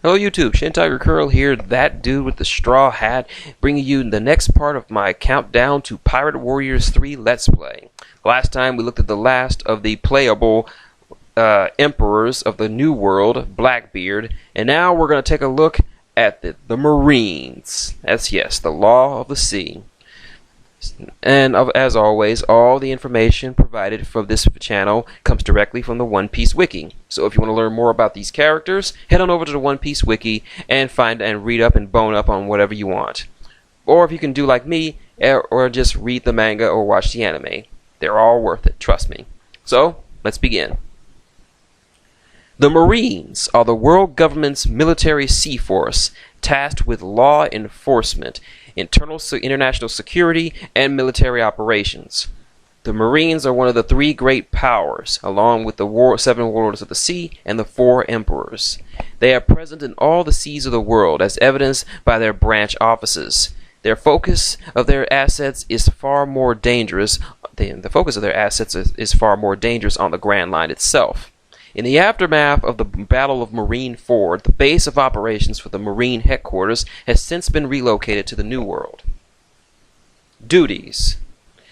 Hello YouTube, Shin Tiger Curl here, that dude with the straw hat, bringing you the next part of my countdown to Pirate Warriors 3 Let's Play. Last time we looked at the last of the playable emperors of the New World, Blackbeard, and now we're going to take a look at the Marines. Yes, the Law of the Sea. And as always, all the information provided for this channel comes directly from the One Piece Wiki. So if you want to learn more about these characters, head on over to the One Piece Wiki and find and read up and bone up on whatever you want. Or if you can do like me, or just read the manga or watch the anime. They're all worth it, trust me. So, let's begin. The Marines are the world government's military sea force tasked with law enforcement, international security, and military operations. The Marines are one of the three great powers, along with the seven warlords of the sea and the four emperors. They are present in all the seas of the world, as evidenced by their branch offices. The focus of their assets is far more dangerous on the Grand Line itself. In the aftermath of the Battle of Marine Ford, the base of operations for the Marine headquarters has since been relocated to the New World. Duties.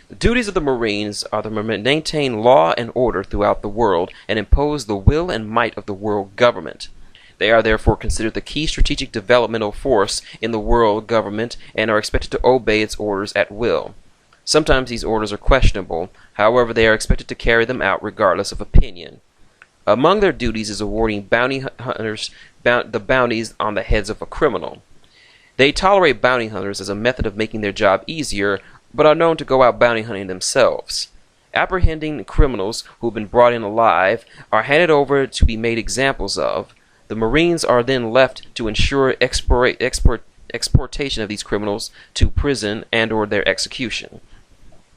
The duties of the Marines are to maintain law and order throughout the world and impose the will and might of the world government. They are therefore considered the key strategic developmental force in the world government and are expected to obey its orders at will. Sometimes these orders are questionable, however they are expected to carry them out regardless of opinion. Among their duties is awarding bounty hunters the bounties on the heads of a criminal. They tolerate bounty hunters as a method of making their job easier, but are known to go out bounty hunting themselves. Apprehending criminals who have been brought in alive are handed over to be made examples of. The Marines are then left to ensure exportation of these criminals to prison and/or their execution.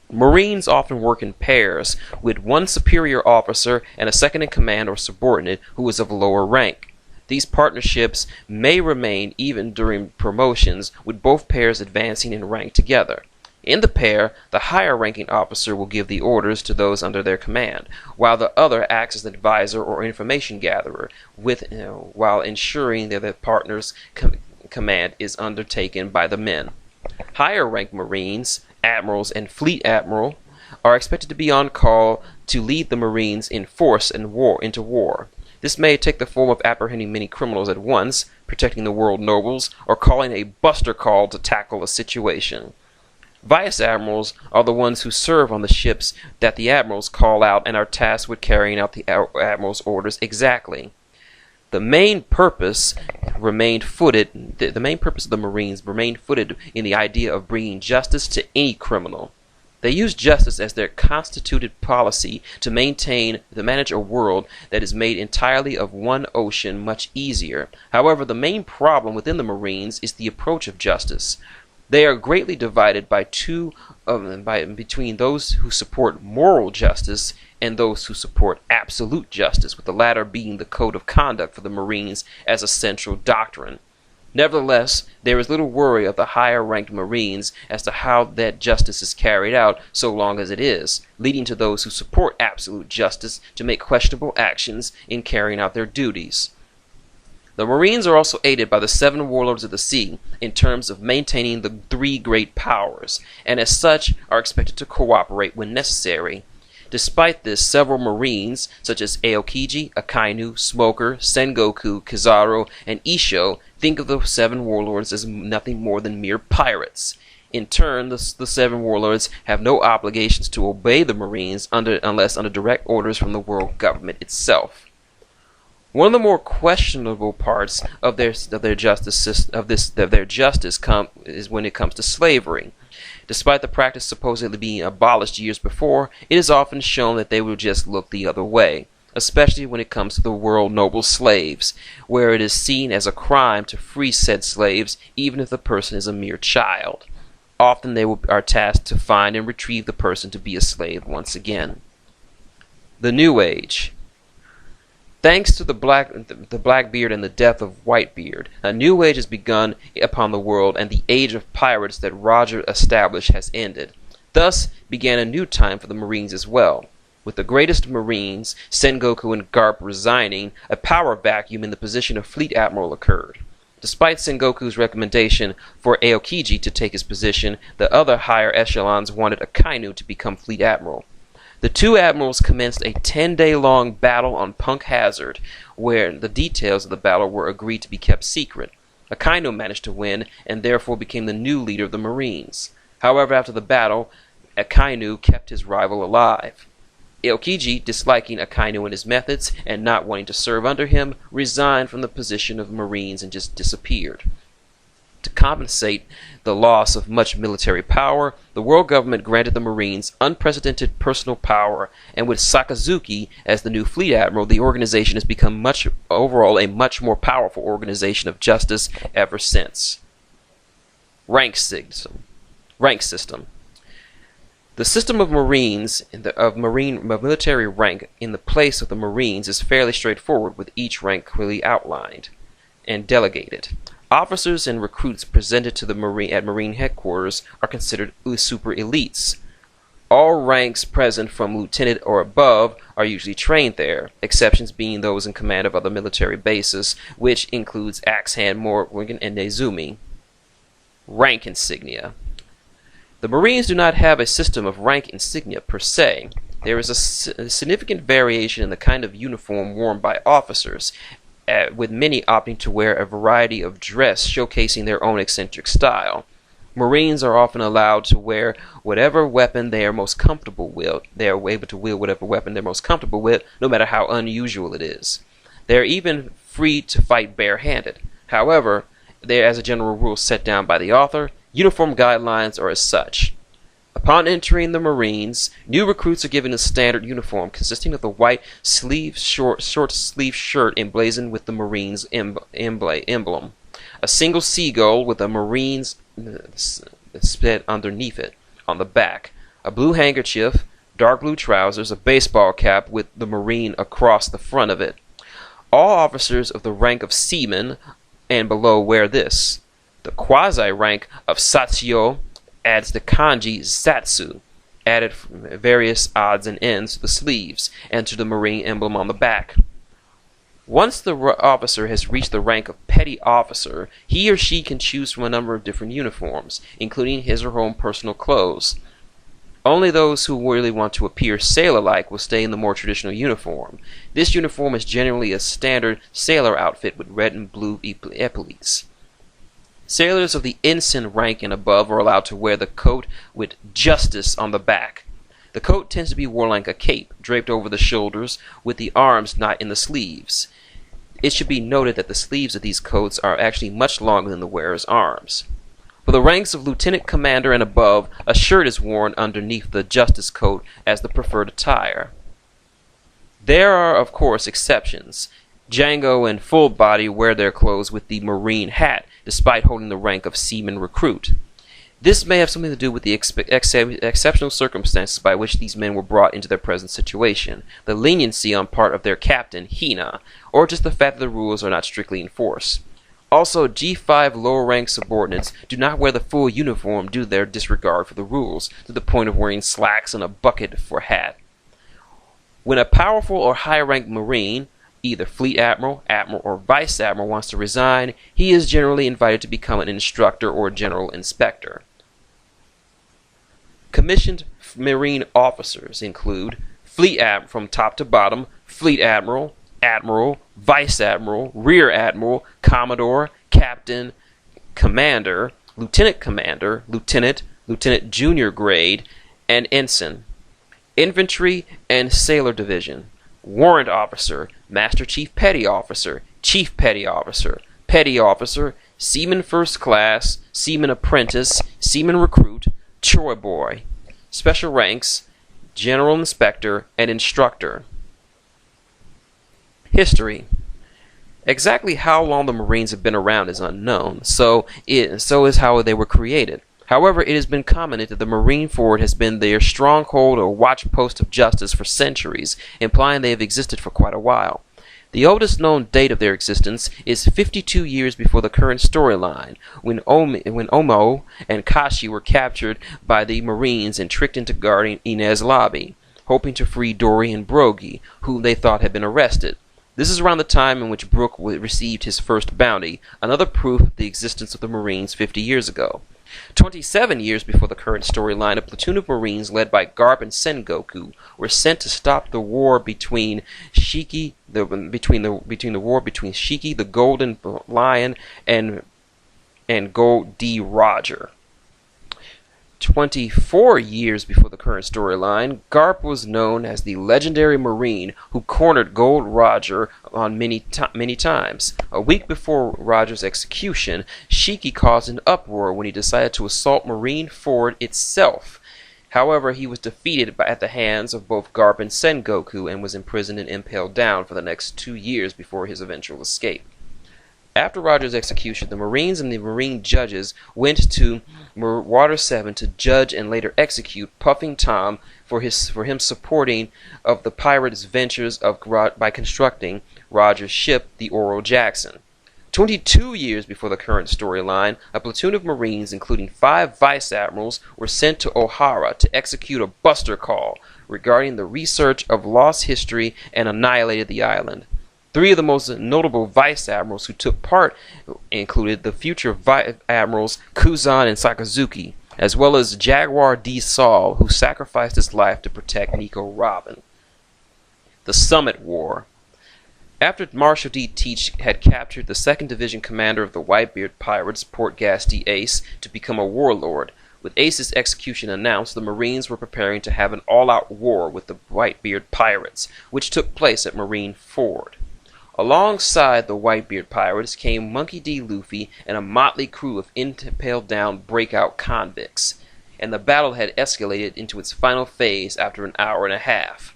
Marines often work in pairs, with one superior officer and a second-in-command or subordinate who is of lower rank. These partnerships may remain even during promotions, with both pairs advancing in rank together. In the pair, the higher-ranking officer will give the orders to those under their command, while the other acts as an advisor or information gatherer, while ensuring that the partner's command is undertaken by the men. Higher-ranked Marines, admirals, and fleet admiral are expected to be on call to lead the Marines in force and into war. This may take the form of apprehending many criminals at once, protecting the world nobles, or calling a buster call to tackle a situation. Vice admirals are the ones who serve on the ships that the admirals call out and are tasked with carrying out the admiral's orders exactly. The main purpose of the Marines remained footed in the idea of bringing justice to any criminal. They use justice as their constituted policy to manage a world that is made entirely of one ocean much easier. However, the main problem within the Marines is the approach of justice. They are greatly divided between those who support moral justice and those who support absolute justice, with the latter being the code of conduct for the Marines as a central doctrine. Nevertheless, there is little worry of the higher-ranked Marines as to how that justice is carried out, so long as it is, leading to those who support absolute justice to make questionable actions in carrying out their duties. The Marines are also aided by the seven warlords of the sea in terms of maintaining the three great powers, and as such are expected to cooperate when necessary. Despite this, several Marines, such as Aokiji, Akainu, Smoker, Sengoku, Kizaru, and Isho, think of the seven warlords as nothing more than mere pirates. In turn, the seven warlords have no obligations to obey the Marines unless under direct orders from the world government itself. One of the more questionable parts of their justice is when it comes to slavery. Despite the practice supposedly being abolished years before, it is often shown that they will just look the other way, especially when it comes to the world noble slaves, where it is seen as a crime to free said slaves even if the person is a mere child. Often they are tasked to find and retrieve the person to be a slave once again. The New Age. Thanks to the Blackbeard and the death of Whitebeard, a new age has begun upon the world, and the age of pirates that Roger established has ended. Thus began a new time for the Marines as well. With the greatest Marines, Sengoku and Garp, resigning, a power vacuum in the position of Fleet Admiral occurred. Despite Sengoku's recommendation for Aokiji to take his position, the other higher echelons wanted Akainu to become Fleet Admiral. The two admirals commenced a 10-day-long battle on Punk Hazard, where the details of the battle were agreed to be kept secret. Akainu managed to win, and therefore became the new leader of the Marines. However, after the battle, Akainu kept his rival alive. Aokiji, disliking Akainu and his methods, and not wanting to serve under him, resigned from the position of Marines and just disappeared. To compensate the loss of much military power, the world government granted the Marines unprecedented personal power, and with Sakazuki as the new fleet admiral, the organization has become overall a much more powerful organization of justice ever since. Rank system. The system of Marines, of military rank in the place of the Marines, is fairly straightforward, with each rank clearly outlined and delegated. Officers and recruits presented to the Marine headquarters are considered super elites. All ranks present from lieutenant or above are usually trained there, exceptions being those in command of other military bases, which includes Axe-Hand, Morgan, and Nezumi. Rank insignia. The Marines do not have a system of rank insignia per se. There is a significant variation in the kind of uniform worn by officers, with many opting to wear a variety of dress showcasing their own eccentric style. Marines are often allowed to wear whatever weapon they are most comfortable with. They are able to wield whatever weapon they're most comfortable with, no matter how unusual it is. They are even free to fight barehanded. However, they are, as a general rule set down by the author, uniform guidelines are as such. Upon entering the Marines, new recruits are given a standard uniform consisting of the white short sleeve shirt emblazoned with the Marines emblem, a single seagull with a Marines spread underneath it on the back, a blue handkerchief, dark blue trousers, a baseball cap with the Marine across the front of it. All officers of the rank of seaman and below wear this. The quasi-rank of Satsuyo adds the kanji Satsu, added various odds and ends to the sleeves and to the Marine emblem on the back. Once the officer has reached the rank of petty officer, he or she can choose from a number of different uniforms, including his or her own personal clothes. Only those who really want to appear sailor-like will stay in the more traditional uniform. This uniform is generally a standard sailor outfit with red and blue epaulettes. Sailors of the ensign rank and above are allowed to wear the coat with justice on the back. The coat tends to be worn like a cape, draped over the shoulders, with the arms not in the sleeves. It should be noted that the sleeves of these coats are actually much longer than the wearer's arms. For the ranks of lieutenant commander and above, a shirt is worn underneath the justice coat as the preferred attire. There are, of course, exceptions. Django and Full Body wear their clothes with the Marine hat, despite holding the rank of seaman recruit. This may have something to do with the exceptional circumstances by which these men were brought into their present situation, the leniency on part of their captain, Hina, or just the fact that the rules are not strictly enforced. Also, G5 lower rank subordinates do not wear the full uniform due to their disregard for the rules, to the point of wearing slacks and a bucket for hat. When a powerful or high-ranked Marine, either Fleet Admiral, Admiral, or Vice Admiral, wants to resign, he is generally invited to become an instructor or general inspector. Commissioned Marine officers include Fleet Admiral from top to bottom, Fleet Admiral, Admiral, Vice Admiral, Rear Admiral, Commodore, Captain, Commander, Lieutenant, Lieutenant Junior Grade, and Ensign. Infantry and Sailor Division. Warrant Officer, Master Chief Petty Officer, Chief Petty Officer, Petty Officer, Seaman First Class, Seaman Apprentice, Seaman Recruit, Chore Boy. Special ranks, General Inspector, and Instructor. History. Exactly how long the Marines have been around is unknown, so is how they were created. However, it has been commented that the Marine Fort has been their stronghold or watch post of justice for centuries, implying they have existed for quite a while. The oldest known date of their existence is 52 years before the current storyline, when Omo and Kashi were captured by the Marines and tricked into guarding Inez Lobby. hoping to free Dory and Broggie, whom they thought had been arrested. This is around the time in which Brooke received his first bounty, another proof of the existence of the Marines 50 years ago. 27 years before the current storyline, a platoon of Marines led by Garp and Sengoku were sent to stop the war between Shiki, the Golden Lion, and Gold D. Roger. 24 years before the current storyline, Garp was known as the legendary Marine who cornered Gold Roger on many times. A week before Roger's execution, Shiki caused an uproar when he decided to assault Marine Ford itself. However, he was defeated at the hands of both Garp and Sengoku and was imprisoned and impaled down for the next 2 years before his eventual escape. After Roger's execution, the Marines and the Marine judges went to Water 7 to judge and later execute Puffing Tom for him supporting of the pirates' ventures by constructing Roger's ship, the Oro Jackson. 22 years before the current storyline, a platoon of Marines, including 5 vice admirals, were sent to O'Hara to execute a buster call regarding the research of lost history and annihilated the island. 3 of the most notable vice admirals who took part included the future vice admirals Kuzan and Sakazuki, as well as Jaguar D. Saul, who sacrificed his life to protect Nico Robin. The Summit War. After Marshal D. Teach had captured the 2nd Division commander of the Whitebeard Pirates, Portgas D. Ace, to become a warlord, with Ace's execution announced, the Marines were preparing to have an all-out war with the Whitebeard Pirates, which took place at Marine Ford. Alongside the Whitebeard Pirates came Monkey D. Luffy and a motley crew of impaled-down breakout convicts, and the battle had escalated into its final phase after an hour and a half.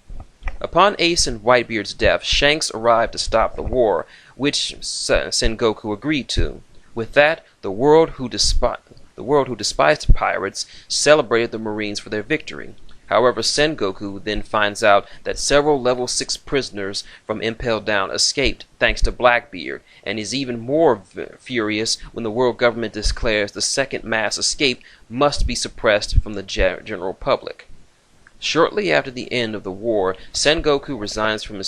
Upon Ace and Whitebeard's death, Shanks arrived to stop the war, which Sengoku agreed to. With that, the world who despised pirates celebrated the Marines for their victory. However, Sengoku then finds out that several level 6 prisoners from Impelled Down escaped thanks to Blackbeard, and is even more furious when the world government declares the second mass escape must be suppressed from the general public. Shortly after the end of the war, Sengoku resigns from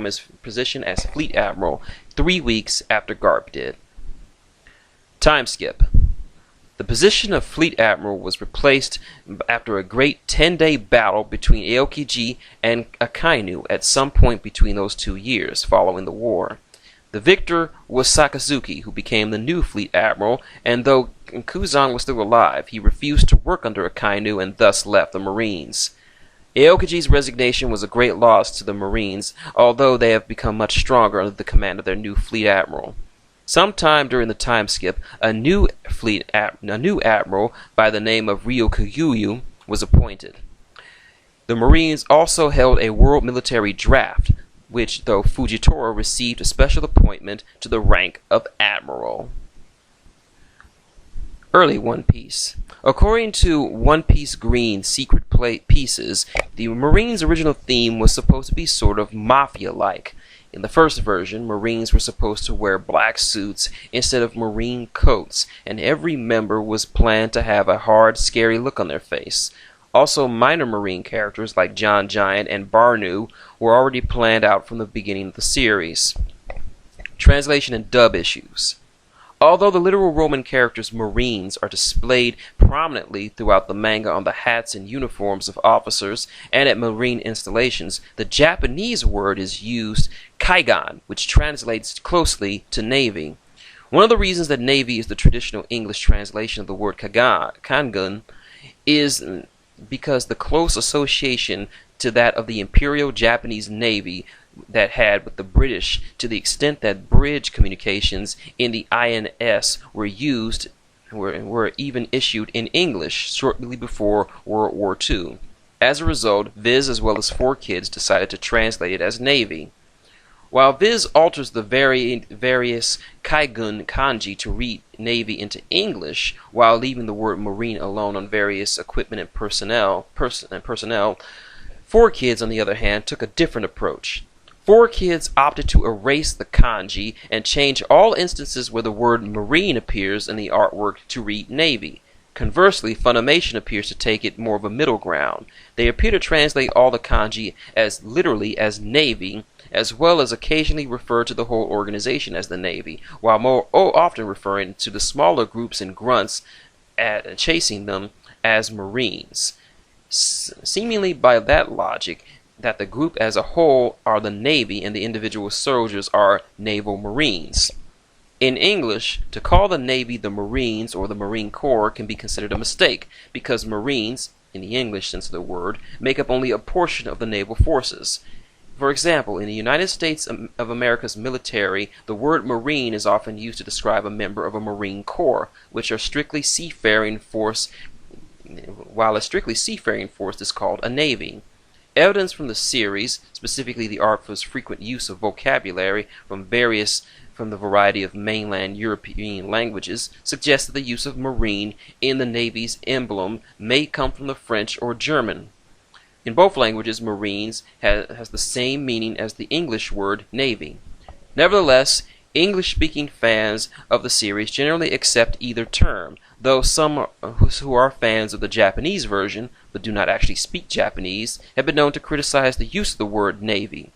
his position as Fleet Admiral 3 weeks after Garp did. Time skip. The position of Fleet Admiral was replaced after a great 10-day battle between Aokiji and Akainu at some point between those 2 years following the war. The victor was Sakazuki, who became the new Fleet Admiral, and though Kuzan was still alive, he refused to work under Akainu and thus left the Marines. Aokiji's resignation was a great loss to the Marines, although they have become much stronger under the command of their new Fleet Admiral. Sometime during the time skip, a new admiral by the name of Ryokuyu was appointed. The Marines also held a world military draft, which, though Fujitora received a special appointment to the rank of admiral. Early One Piece. According to One Piece Green Secret Pieces, the Marines' original theme was supposed to be sort of mafia-like. In the first version, Marines were supposed to wear black suits instead of Marine coats, and every member was planned to have a hard, scary look on their face. Also, minor Marine characters like John Giant and Barnu were already planned out from the beginning of the series. Translation and dub issues. Although the literal Roman characters Marines are displayed prominently throughout the manga on the hats and uniforms of officers and at Marine installations, the Japanese word is used Kaigan, which translates closely to Navy. One of the reasons that Navy is the traditional English translation of the word Kangun is because the close association to that of the Imperial Japanese Navy that had with the British, to the extent that bridge communications in the INS were even issued in English shortly before World War II. As a result, Viz as well as 4Kids decided to translate it as Navy. While Viz alters the various Kaigun kanji to read Navy into English, while leaving the word Marine alone on various equipment and personnel, 4Kids, on the other hand, took a different approach. 4Kids opted to erase the kanji and change all instances where the word Marine appears in the artwork to read Navy. Conversely, Funimation appears to take it more of a middle ground. They appear to translate all the kanji as literally as Navy, as well as occasionally refer to the whole organization as the Navy, while more often referring to the smaller groups and grunts chasing them as Marines. Seemingly by that logic, that the group as a whole are the Navy and the individual soldiers are Naval Marines. In English, to call the Navy the Marines or the Marine Corps can be considered a mistake, because Marines, in the English sense of the word, make up only a portion of the naval forces. For example, in the United States of America's military, the word Marine is often used to describe a member of a Marine Corps, which are strictly seafaring force, while a strictly seafaring force is called a Navy. Evidence from the series, specifically the author's frequent use of vocabulary from the variety of mainland European languages, suggests that the use of Marine in the Navy's emblem may come from the French or German. In both languages, Marines has the same meaning as the English word Navy. Nevertheless, English-speaking fans of the series generally accept either term, though some who are fans of the Japanese version, but do not actually speak Japanese, have been known to criticize the use of the word Navy.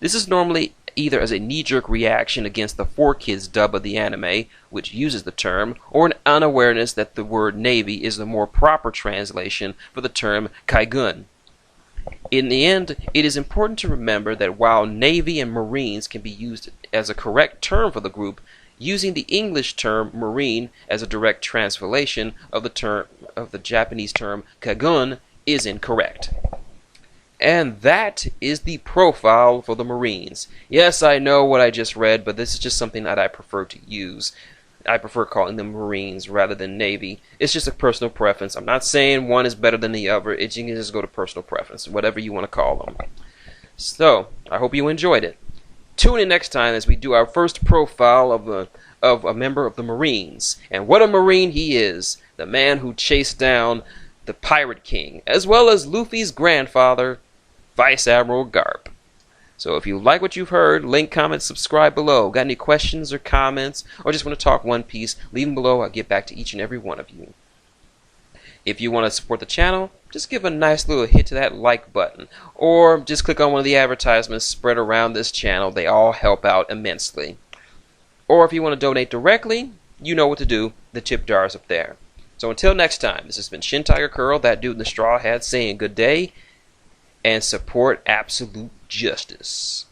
This is normally either as a knee-jerk reaction against the 4Kids dub of the anime, which uses the term, or an unawareness that the word Navy is the more proper translation for the term Kaigun. In the end, it is important to remember that while Navy and Marines can be used as a correct term for the group, using the English term Marine as a direct translation of the Japanese term Kaigun is incorrect. And that is the profile for the Marines. Yes, I know what I just read, but this is just something that I prefer to use. I prefer calling them Marines rather than Navy. It's just a personal preference. I'm not saying one is better than the other. It can just go to personal preference, whatever you want to call them. So, I hope you enjoyed it. Tune in next time as we do our first profile of a member of the Marines. And what a Marine he is. The man who chased down the Pirate King, as well as Luffy's grandfather, Vice Admiral Garp. So if you like what you've heard, link, comment, subscribe below. Got any questions or comments, or just want to talk One Piece, leave them below. I'll get back to each and every one of you. If you want to support the channel, just give a nice little hit to that like button, or just click on one of the advertisements spread around this channel. They all help out immensely. Or if you want to donate directly, you know what to do. The tip jar is up there. So until next time, this has been Shin Tiger Curl, that dude in the straw hat, saying good day, and support absolute justice.